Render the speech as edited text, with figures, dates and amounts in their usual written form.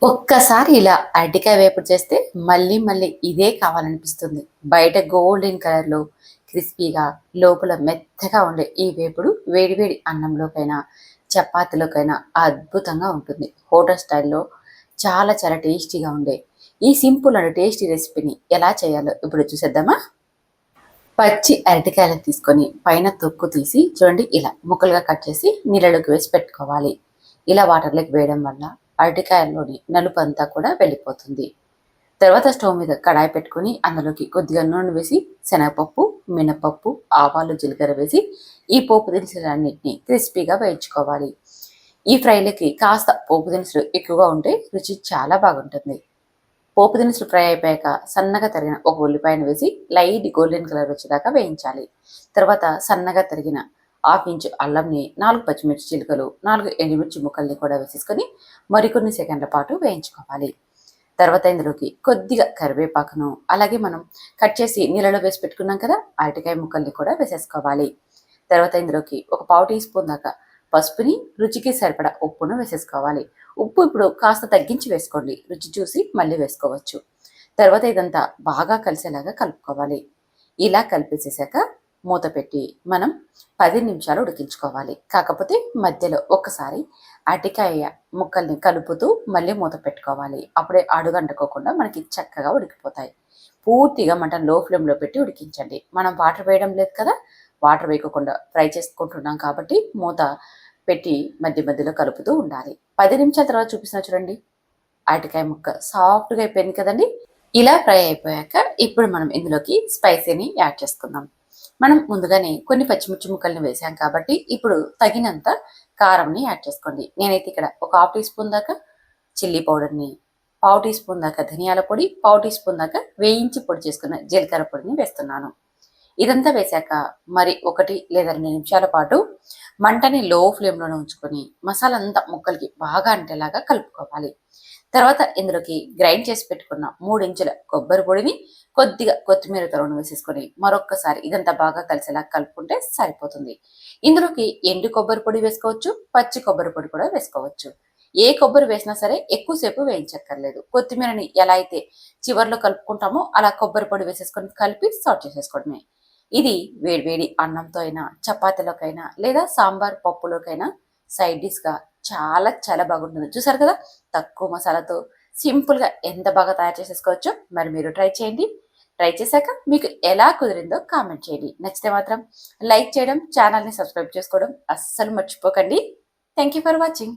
ఒక్కసారి ఇలా అరటికాయ వేపుడు చేస్తే మళ్ళీ మళ్ళీ ఇదే కావాలనిపిస్తుంది. బయట గోల్డెన్ కలర్‌లో క్రిస్పీగా, లోపల మెత్తగా ఉండే ఈ వేపుడు వేడి వేడి అన్నంలోకైనా, చపాతీలోకైనా అద్భుతంగా ఉంటుంది. హోటల్ స్టైల్‌లో చాలా చాలా టేస్టీగా ఉండే ఈ సింపుల్ అండ్ టేస్టీ రెసిపీని ఎలా చేయాలో ఇప్పుడు చూసేద్దామా? పచ్చి అరటికాయలను తీసుకొని పైన తొక్కు తీసి చూడండి ఇలా ముక్కలుగా కట్ చేసి నీళ్ళలోకి వేసి పెట్టుకోవాలి. ఇలా వాటర్‌లోకి వేయడం వల్ల అరటికాయల్లోని నలుపంతా కూడా వెళ్ళిపోతుంది. తర్వాత స్టవ్ మీద కడాయి పెట్టుకొని అందులోకి కొద్దిగా నూనె వేసి శనగపప్పు, మినపప్పు, ఆవాలు, జీలకర్ర వేసి ఈ పోపు దినుసులన్నిటిని క్రిస్పీగా వేయించుకోవాలి. ఈ ఫ్రైలకి కాస్త పోపు దినుసులు ఎక్కువగా ఉంటే రుచి చాలా బాగుంటుంది. పోపు దినుసులు ఫ్రై అయిపోయాక సన్నగా తరిగిన ఒక ఉల్లిపాయను వేసి లైట్ గోల్డెన్ కలర్ వచ్చేదాకా వేయించాలి. తర్వాత సన్నగా తరిగిన హాఫ్ ఇంచు అల్లంని, 4 పచ్చిమిర్చి చిలుకలు, 4 ఎండుమిర్చి ముక్కల్ని కూడా వేసేసుకొని మరికొన్ని సెకండ్ల పాటు వేయించుకోవాలి. తర్వాత ఇందులోకి కొద్దిగా కరివేపాకును, అలాగే మనం కట్ చేసి నీళ్ళలో వేసి పెట్టుకున్నాం కదా అరటికాయ ముక్కల్ని కూడా వేసేసుకోవాలి. తర్వాత ఇందులోకి ఒక పావు టీ స్పూన్ దాకా పసుపుని, రుచికి సరిపడా ఉప్పును వేసేసుకోవాలి. ఉప్పు ఇప్పుడు కాస్త తగ్గించి వేసుకోండి. రుచి చూసి మళ్ళీ వేసుకోవచ్చు. తర్వాత ఇదంతా బాగా కలిసేలాగా కలుపుకోవాలి. ఇలా కలిపేసేసాక మూత పెట్టి మనం 10 నిమిషాలు ఉడికించుకోవాలి. కాకపోతే మధ్యలో ఒక్కసారి అరటికాయ ముక్కల్ని కలుపుతూ మళ్ళీ మూత పెట్టుకోవాలి. అప్పుడే అడుగంటుకోకుండా మనకి చక్కగా ఉడికిపోతాయి. పూర్తిగా మంటను లో ఫ్లేమ్‌లో పెట్టి ఉడికించండి. మనం వాటర్ వేయడం లేదు కదా! వాటర్ వేయకోకుండా ఫ్రై చేసుకుంటున్నాం కాబట్టి మూత పెట్టి మధ్య మధ్యలో కలుపుతూ ఉండాలి. 10 నిమిషాల తర్వాత చూపిస్తున్నా చూడండి. అరటికాయ ముక్క సాఫ్ట్‌గా అయిపోయింది కదండీ! ఇలా ఫ్రై అయిపోయాక ఇప్పుడు మనం ఇందులోకి స్పైసీని యాడ్ చేసుకుందాం. మనం ముందుగానే కొన్ని పచ్చిమిర్చి ముక్కల్ని వేసాం కాబట్టి ఇప్పుడు తగినంత కారంని యాడ్ చేసుకోండి. నేనైతే ఇక్కడ ఒక హాఫ్ టీ స్పూన్ దాకా చిల్లీ పౌడర్‌ని, పావు టీ స్పూన్ దాకా ధనియాల పొడి, పావు టీ స్పూన్ దాకా వేయించి పొడి చేసుకున్న జీలకర్ర పొడిని వేస్తున్నాను. ఇదంతా వేశాక మరి 1 లేదా 2 నిమిషాల పాటు మంటని లో ఫ్లేమ్‌లోనే ఉంచుకొని మసాలా అంతా ముక్కలకి బాగా అంటేలాగా కలుపుకోవాలి. తర్వాత ఇందులోకి గ్రైండ్ చేసి పెట్టుకున్న 3 ఇంచుల కొబ్బరి పొడిని, కొద్దిగా కొత్తిమీర తరుగును వేసేసుకొని మరొక్కసారి ఇదంతా బాగా కలిసేలా కలుపుకుంటే సరిపోతుంది. ఇందులోకి ఎండు కొబ్బరి పొడి వేసుకోవచ్చు, పచ్చి కొబ్బరి పొడి కూడా వేసుకోవచ్చు. ఏ కొబ్బరి వేసినా సరే ఎక్కువ సేపు వేయించక్కర్లేదు. కొత్తిమీరని ఎలా అయితే చివర్లో కలుపుకుంటామో అలా కొబ్బరి పొడి వేసేసుకొని కలిపి సర్వ్ చేసేసుకోవడమే. ఇది వేడివేడి అన్నంతో అయినా, చపాతీలోకైనా లేదా సాంబార్ పప్పులోకైనా సైడ్ డిష్‌గా చాలా చాలా బాగుంటుంది. చూసారు కదా! తక్కువ మసాలాతో సింపుల్‌గా ఎంత బాగా తయారు చేసేసుకోవచ్చో మరి మీరు ట్రై చేయండి. ట్రై చేశాక మీకు ఎలా కుదిరిందో కామెంట్ చేయండి. నచ్చితే మాత్రం లైక్ చేయడం, ఛానెల్‌ని సబ్స్క్రైబ్ చేసుకోవడం అస్సలు మర్చిపోకండి. Thank you for watching.